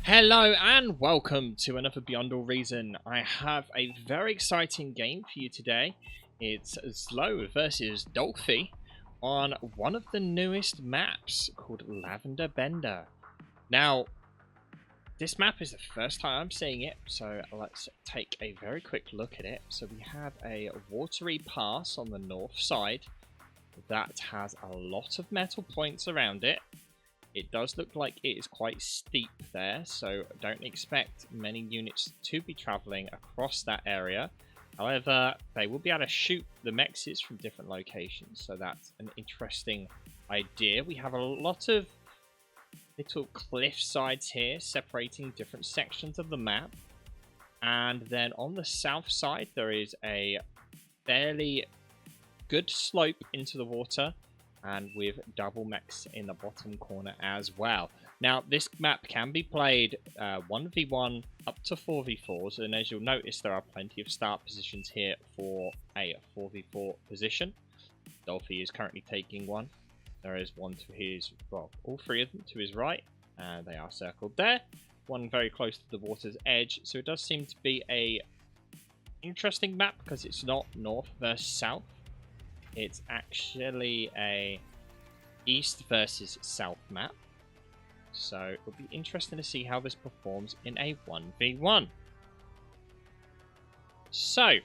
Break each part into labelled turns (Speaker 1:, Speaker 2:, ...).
Speaker 1: Hello and welcome to another Beyond All Reason. I have a very exciting game for you today. It's ZLO versus Dolfy on one of the newest maps called Lavender Bender. Now, this map is the first time I'm seeing it, so let's take a very quick look at it. So we have a watery pass on the north side that has a lot of metal points around it. It does look like it is quite steep there, so don't expect many units to be travelling across that area. However, they will be able to shoot the mexes from different locations, so that's an interesting idea. We have a lot of little cliff sides here separating different sections of the map. And then on the south side, there is a fairly good slope into the water, and with double mechs in the bottom corner as well. Now, this map can be played 1v1 up to 4v4s, and as you'll notice, there are plenty of start positions here for a 4v4 position. Dolfy is currently taking one. There is one to his, well, all three of them to his right, and they are circled there. One very close to the water's edge, so it does seem to be a interesting map because it's not north versus south. It's actually a east versus south map. So it'll be interesting to see how this performs in a 1v1. So,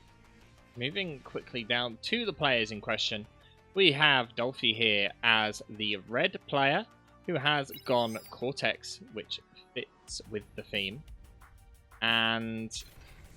Speaker 1: moving quickly down to the players in question, we have Dolfy here as the red player who has gone Cortex, which fits with the theme. And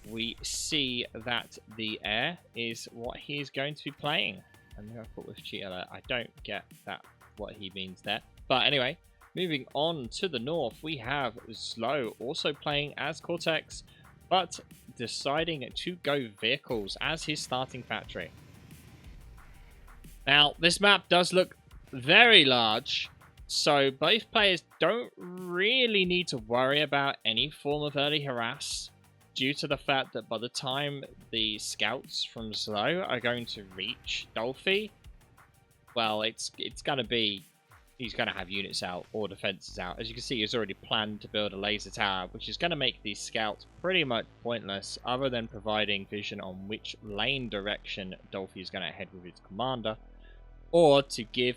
Speaker 1: we see that the air is what he's going to be playing. And I thought with Cheetah, I don't get that what he means there. But anyway, moving on to the north, we have ZLO also playing as Cortex, but deciding to go vehicles as his starting factory. Now, this map does look very large, so both players don't really need to worry about any form of early harass, due to the fact that by the time the scouts from ZLO are going to reach Dolfy, well, it's going to be, he's going to have units out or defenses out. As you can see, he's already planned to build a laser tower, which is going to make these scouts pretty much pointless, other than providing vision on which lane direction Dolfy is going to head with his commander, or to give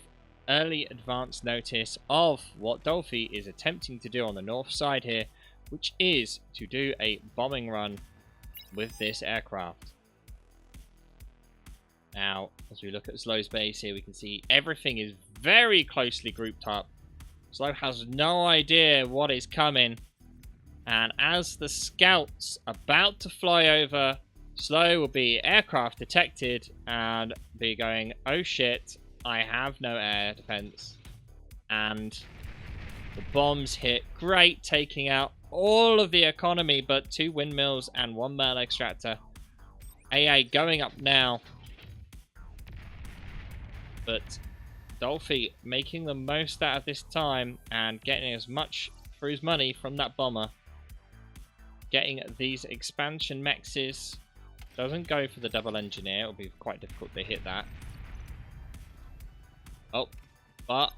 Speaker 1: early advance notice of what Dolfy is attempting to do on the north side here, which is to do a bombing run with this aircraft. Now, as we look at ZLO's base here, we can see everything is very closely grouped up. ZLO has no idea what is coming. And as the scouts are about to fly over, ZLO will be aircraft detected and be going, oh shit, I have no air defense. And the bombs hit great, taking out all of the economy but 2 windmills and 1 metal extractor. AA going up now. But Dolfy making the most out of this time and getting as much for his money from that bomber. Getting these expansion mexes. Doesn't go for the double engineer. It'll be quite difficult to hit that. Oh, but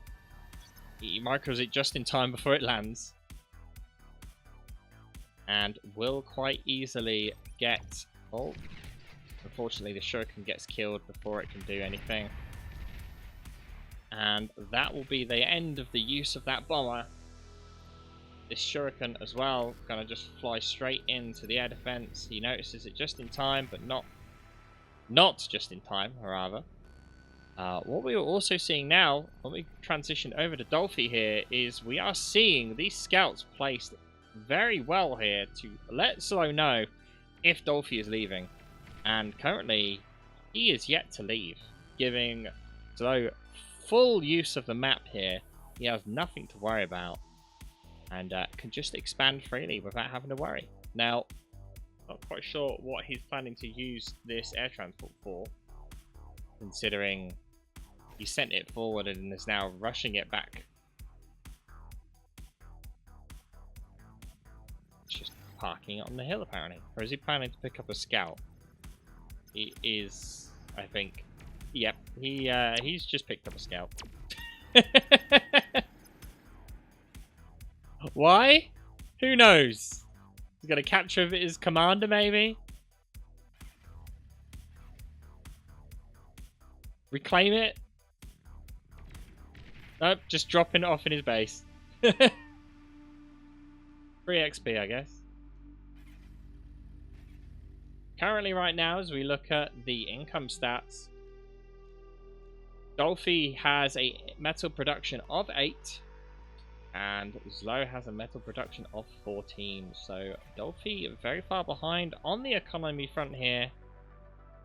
Speaker 1: he micros it just in time before it lands. And will quite easily get... Oh, unfortunately the shuriken gets killed before it can do anything. And that will be the end of the use of that bomber. This shuriken as well, gonna just fly straight into the air defense. He notices it just in time, but not just in time, rather. What we are also seeing now, when we transition over to Dolfy here, is we are seeing these scouts placed very well here to let ZLO know if Dolfy is leaving. And currently, he is yet to leave, giving ZLO full use of the map here. He has nothing to worry about, and can just expand freely without having to worry. Now, not quite sure what he's planning to use this air transport for, considering he sent it forward and is now rushing it back. Just parking it on the hill, apparently. Or is he planning to pick up a scout? He is, I think. Yep, he's just picked up a scout. Why? Who knows? He's going to capture his commander, maybe? Reclaim it? Nope, just dropping it off in his base. Free XP, I guess. Currently, right now, as we look at the income stats, Dolfy has a metal production of 8, and ZLO has a metal production of 14. So Dolfy very far behind on the economy front here,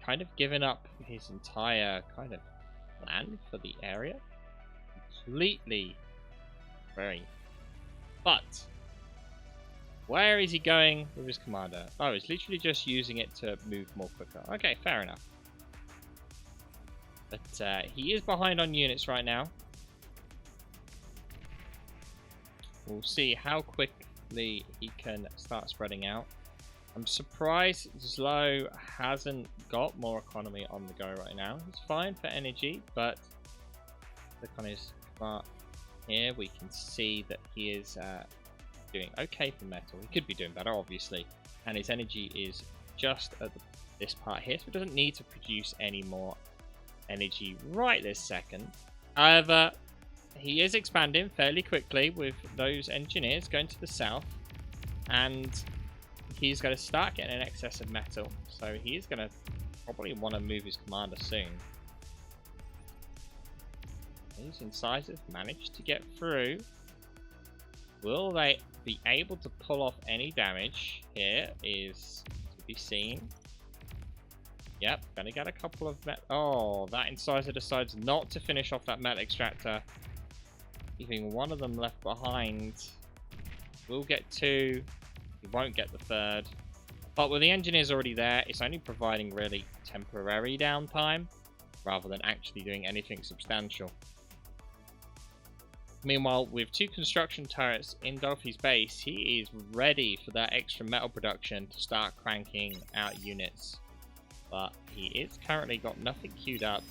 Speaker 1: kind of giving up his entire kind of plan for the area. Completely very. But where is he going with his commander? Oh, he's literally just using it to move more quicker. Okay, fair enough. But he is behind on units right now. We'll see how quickly he can start spreading out. I'm surprised ZLO hasn't got more economy on the go right now. It's fine for energy, but look on his chart here, we can see that he is doing okay for metal. He could be doing better, obviously, and his energy is just at this part here, so it doesn't need to produce any more energy right this second. However, he is expanding fairly quickly with those engineers going to the south, and he's going to start getting in excess of metal, so he's going to probably want to move his commander soon. These incisors managed to get through. Will they be able to pull off any damage? Here is to be seen. Yep, gonna get a couple of oh, that incisor decides not to finish off that metal extractor, leaving one of them left behind. We'll get 2. We won't get the 3rd. But with the engineers already there, it's only providing really temporary downtime rather than actually doing anything substantial. Meanwhile, with 2 construction turrets in Dolfy's base, he is ready for that extra metal production to start cranking out units. But he is currently got nothing queued up.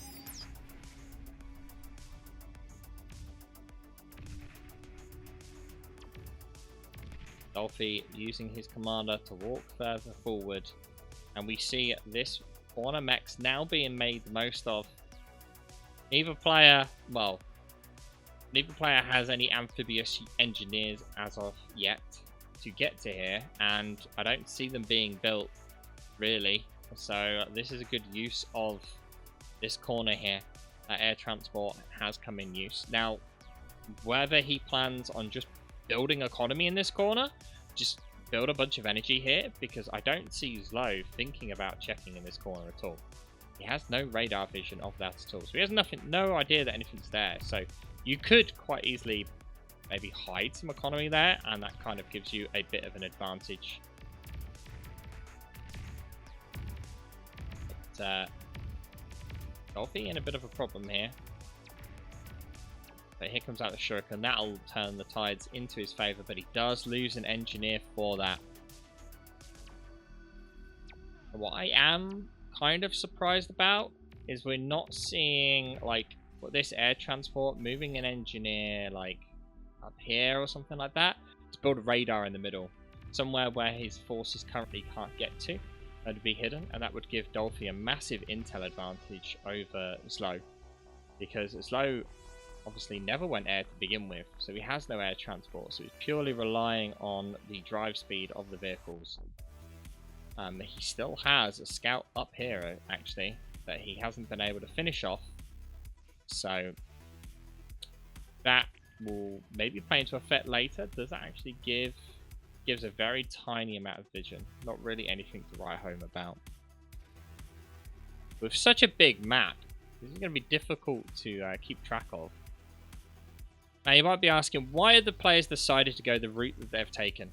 Speaker 1: Dolfy using his commander to walk further forward, and we see this corner mechs now being made the most of. Neither player has any amphibious engineers as of yet to get to here, and I don't see them being built really. So this is a good use of this corner here. That air transport has come in use. Now, whether he plans on just building economy in this corner, just build a bunch of energy here, because I don't see ZLO thinking about checking in this corner at all. He has no radar vision of that at all, so he has no idea that anything's there. So you could quite easily maybe hide some economy there, and that kind of gives you a bit of an advantage. But Dolfy in a bit of a problem here. But here comes out the shuriken. That'll turn the tides into his favour, but he does lose an engineer for that. What I am kind of surprised about is we're not seeing like this air transport moving an engineer like up here or something like that to build a radar in the middle, somewhere where his forces currently can't get to. That'd be hidden, and that would give Dolfy a massive intel advantage over ZLO, because ZLO obviously never went air to begin with, so he has no air transport, so he's purely relying on the drive speed of the vehicles. He still has a scout up here actually that he hasn't been able to finish off, so that will maybe play into effect later. Does that actually gives a very tiny amount of vision, not really anything to write home about. With such a big map, this is going to be difficult to keep track of. Now you might be asking, why have the players decided to go the route that they've taken?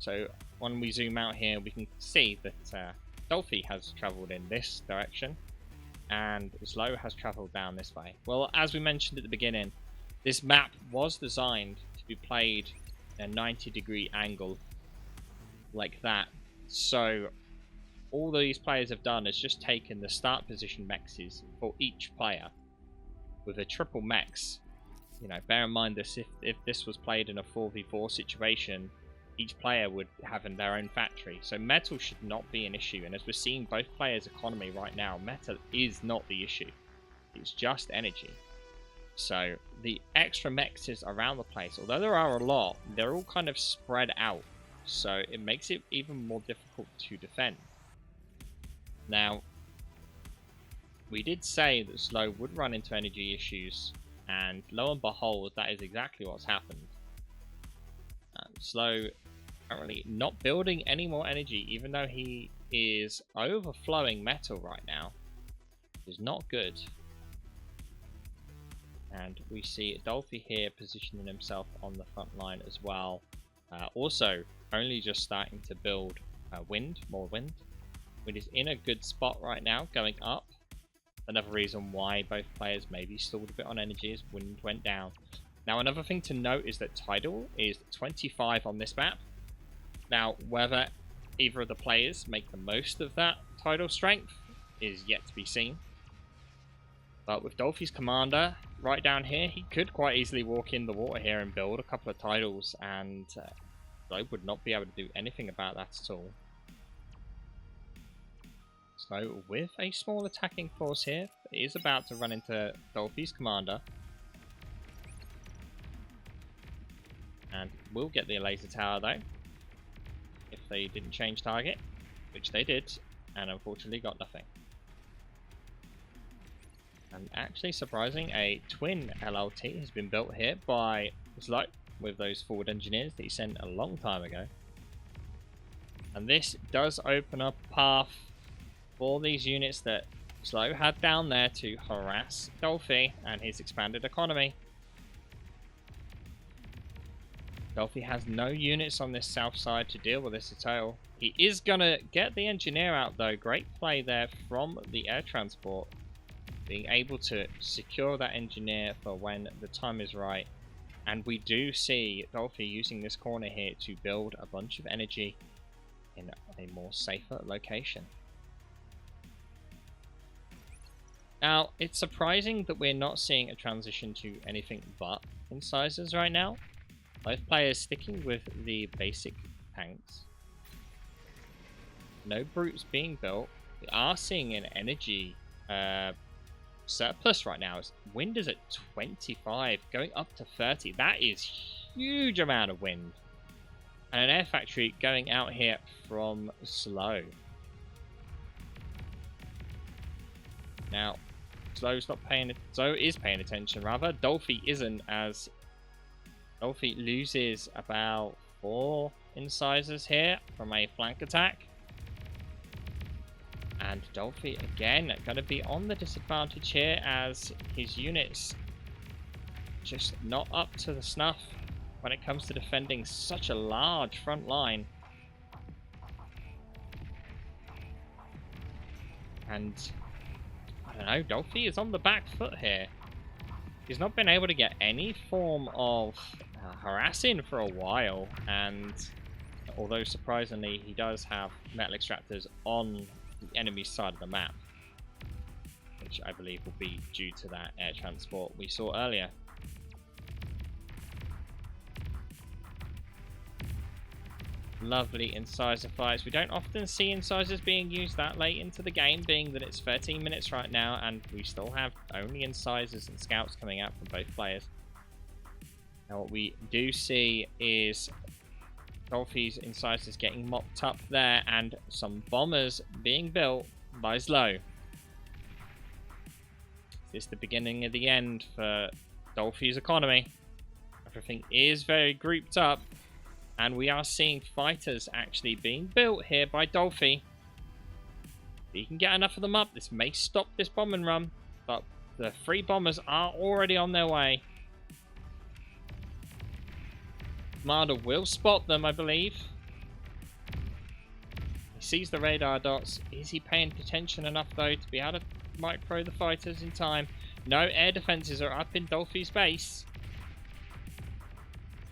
Speaker 1: So when we zoom out here, we can see that Dolfy has travelled in this direction, and ZLO has travelled down this way. Well, as we mentioned at the beginning, this map was designed to be played a 90-degree angle like that. So all these players have done is just taken the start position mexes for each player with a triple mex. You know, bear in mind this, if this was played in a 4v4 situation, each player would have in their own factory. So metal should not be an issue. And as we're seeing both players' economy right now, metal is not the issue. It's just energy. So the extra mechs around the place, although there are a lot, they're all kind of spread out. So it makes it even more difficult to defend. Now, we did say that ZLO would run into energy issues, and lo and behold, that is exactly what's happened. ZLO currently not building any more energy, even though he is overflowing metal right now. It is not good. And we see Dolfy here positioning himself on the front line as well. Also, only just starting to build more wind. Wind is in a good spot right now, going up. Another reason why both players maybe stalled a bit on energy is wind went down. Now, another thing to note is that tidal is 25 on this map. Now, whether either of the players make the most of that tidal strength is yet to be seen. But with Dolphy's commander right down here, he could quite easily walk in the water here and build a couple of tidals, and ZLO would not be able to do anything about that at all. So with a small attacking force here, it is about to run into Dolphy's commander. And we'll get the laser tower though, if they didn't change target, which they did, and unfortunately got nothing. And actually surprising, a twin LLT has been built here by ZLO with those forward engineers that he sent a long time ago. And this does open up a path for these units that ZLO had down there to harass Dolfy and his expanded economy. Dolfy has no units on this south side to deal with this at all. He is going to get the engineer out though. Great play there from the air transport. Being able to secure that engineer for when the time is right. And we do see Dolfy using this corner here to build a bunch of energy in a more safer location. Now, it's surprising that we're not seeing a transition to anything but incisors right now. Both players sticking with the basic tanks. No brutes being built. We are seeing an energy surplus right now. Wind is at 25, going up to 30. That is huge amount of wind. And an air factory going out here from ZLO. Now, ZLO is paying attention rather. Dolfy isn't, as Dolfy loses about 4 incisors here from a flank attack. And Dolfy, again, going to be on the disadvantage here as his units just not up to the snuff when it comes to defending such a large front line. And, I don't know, Dolfy is on the back foot here. He's not been able to get any form of harassing for a while. And although surprisingly, he does have metal extractors on the enemy side of the map, which I believe will be due to that air transport we saw earlier. Lovely incisor fights. We don't often see incisors being used that late into the game, being that it's 13 minutes right now and we still have only incisors and scouts coming out from both players. Now what we do see is Dolphy's incisors getting mopped up there and some bombers being built by ZLO. Is this the beginning of the end for Dolphy's economy? Everything is very grouped up and we are seeing fighters actually being built here by Dolfy. If he can get enough of them up, this may stop this bombing run, but the 3 bombers are already on their way. Commander will spot them, I believe. He sees the radar dots. Is he paying attention enough, though, to be able to micro the fighters in time? No, air defenses are up in Dolphy's base.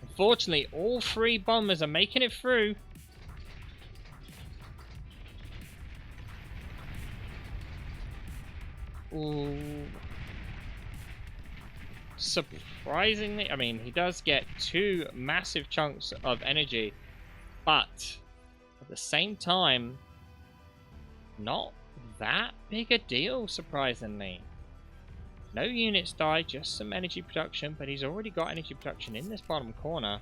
Speaker 1: Unfortunately, all 3 bombers are making it through. Ooh. Surprisingly, I mean, he does get 2 massive chunks of energy, But at the same time, not that big a deal, surprisingly. No units died, just some energy production, but he's already got energy production in this bottom corner.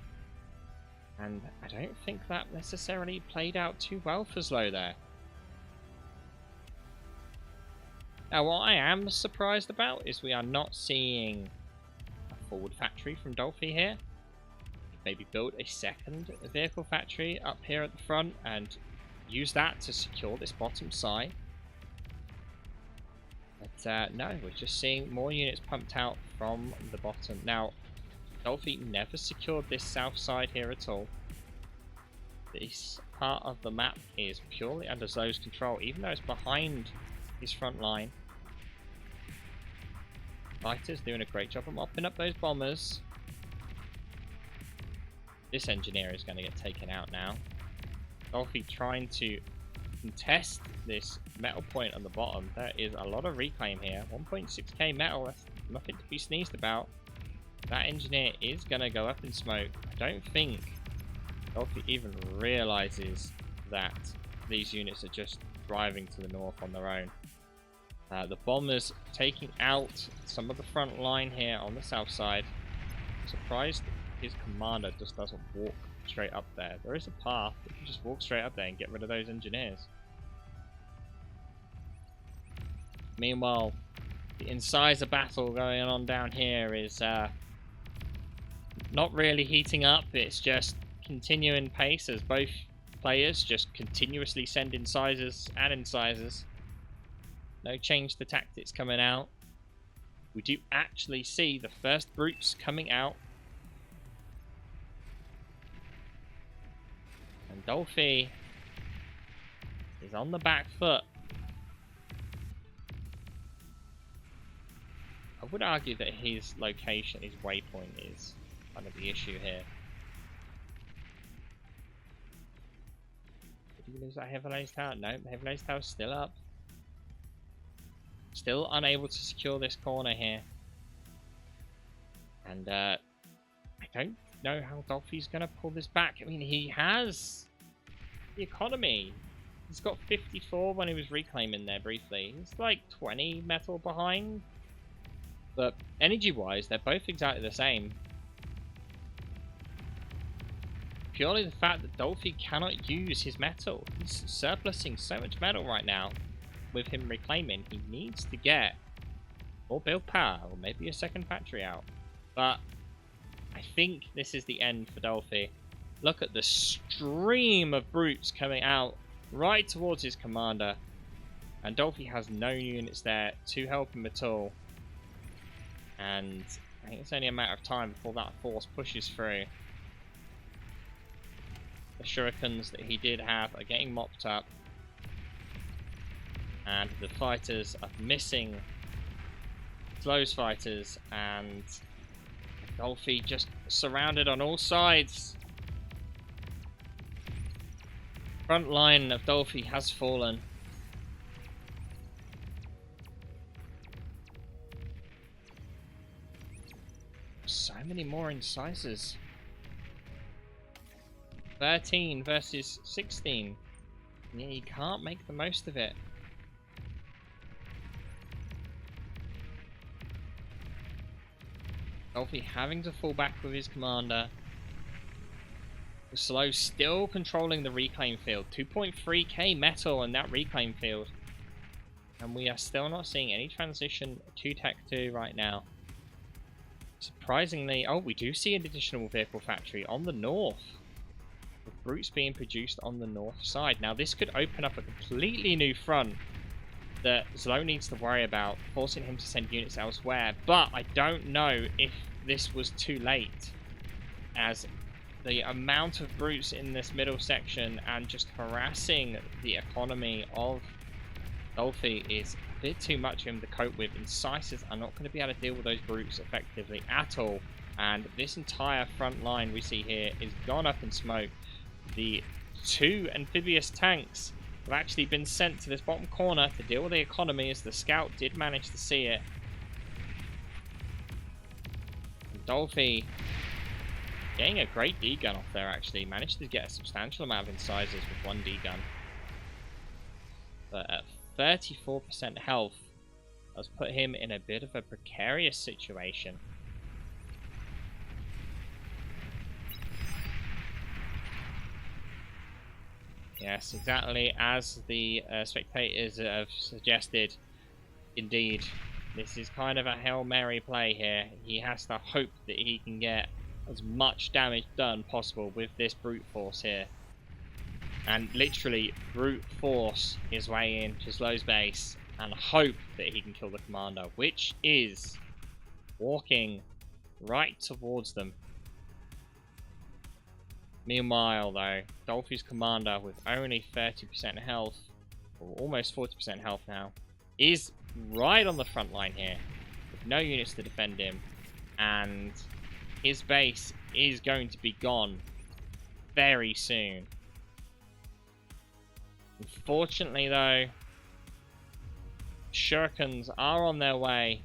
Speaker 1: And I don't think that necessarily played out too well for ZLO there. Now, what I am surprised about is we are not seeing a forward factory from Dolfy here. Maybe build a second vehicle factory up here at the front and use that to secure this bottom side. But no, we're just seeing more units pumped out from the bottom. Now, Dolfy never secured this south side here at all. This part of the map is purely under ZLO's control, even though it's behind his front line. Fighters doing a great job of mopping up those bombers. This engineer is going to get taken out now. Dolfy trying to contest this metal point on the bottom. There is a lot of reclaim here. 1.6k metal, that's nothing to be sneezed about. That engineer is going to go up in smoke. I don't think Dolfy even realizes that these units are just driving to the north on their own. The bombers taking out some of the front line here on the south side. I'm surprised his commander just doesn't walk straight up there. There is a path. You can just walk straight up there and get rid of those engineers. Meanwhile, the incisive battle going on down here is not really heating up. It's just continuing pace as both players just continuously send incisors and incisors. No change to tactics coming out. We do actually see the first brutes coming out. And Dolfy is on the back foot. I would argue that his location, his waypoint, is kind of the issue here. Did he lose that heavy lace tower? No, the heavy lace tower's still up. Still unable to secure this corner here. And I don't know how Dolphy's going to pull this back. I mean, he has the economy. He's got 54 when he was reclaiming there briefly. He's like 20 metal behind. But energy-wise, they're both exactly the same. Purely the fact that Dolfy cannot use his metal. He's surplusing so much metal right now. With him reclaiming, he needs to get more build power or maybe a second factory out. But I think this is the end for Dolfy. Look at the stream of brutes coming out right towards his commander, and Dolfy has no units there to help him at all. And I think it's only a matter of time before that force pushes through. The shurikens that he did have are getting mopped up. And the fighters are missing ZLO's fighters, and Dolfy just surrounded on all sides. Front line of Dolfy has fallen. So many more incisors. 13 versus 16. Yeah, you can't make the most of it. Dolfy having to fall back with his commander. ZLO still controlling the reclaim field. 2.3k metal in that reclaim field. And we are still not seeing any transition to Tech 2 right now. Surprisingly, oh, we do see an additional vehicle factory on the north. With brutes being produced on the north side. Now this could open up a completely new front that ZLO needs to worry about, forcing him to send units elsewhere. But I don't know if this was too late, as the amount of brutes in this middle section and just harassing the economy of Dolfy is a bit too much for him to cope with. Incisors are not going to be able to deal with those brutes effectively at all. And this entire front line we see here is gone up in smoke. The 2 amphibious tanks have actually been sent to this bottom corner to deal with the economy, as the scout did manage to see it. And Dolfy Getting a great D-gun off there, actually. Managed to get a substantial amount of incisors with one D-gun. But at 34% health, has put him in a bit of a precarious situation. Yes, exactly as the spectators have suggested. Indeed, this is kind of a Hail Mary play here. He has to hope that he can get as much damage done possible with this brute force here. And literally brute force his way into ZLO's base and hope that he can kill the commander, which is walking right towards them. Meanwhile, though, Dolfy's commander, with only 30% health, or almost 40% health now, is right on the front line here, with no units to defend him, and his base is going to be gone very soon. Unfortunately, though, shurikens are on their way,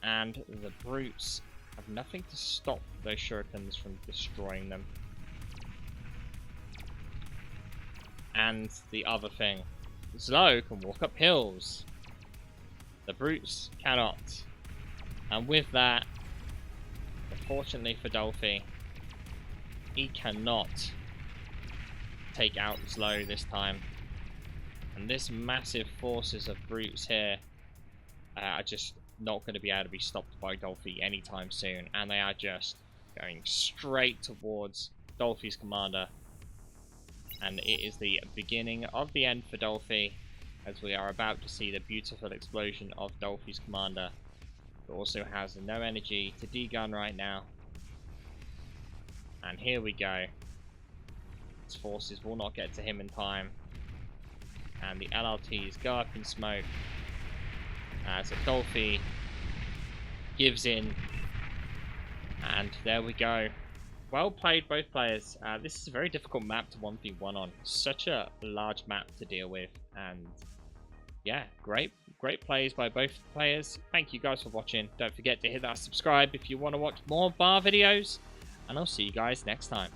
Speaker 1: and the brutes have nothing to stop those shurikens from destroying them. And the other thing, ZLO can walk up hills. The brutes cannot. And with that, unfortunately for Dolfy, he cannot take out ZLO this time. And this massive forces of brutes here are just not going to be able to be stopped by Dolfy anytime soon, and they are just going straight towards Dolfy's commander, and it is the beginning of the end for Dolfy, as we are about to see the beautiful explosion of Dolfy's commander, who also has no energy to D-gun right now. And here we go. His forces will not get to him in time, and the LRTs go up in smoke as Dolfy gives in, and there we go. Well played, both players. This is a very difficult map to 1v1 on. Such a large map to deal with, and yeah, great plays by both players. Thank you guys for watching. Don't forget to hit that subscribe if you want to watch more bar videos, and I'll see you guys next time.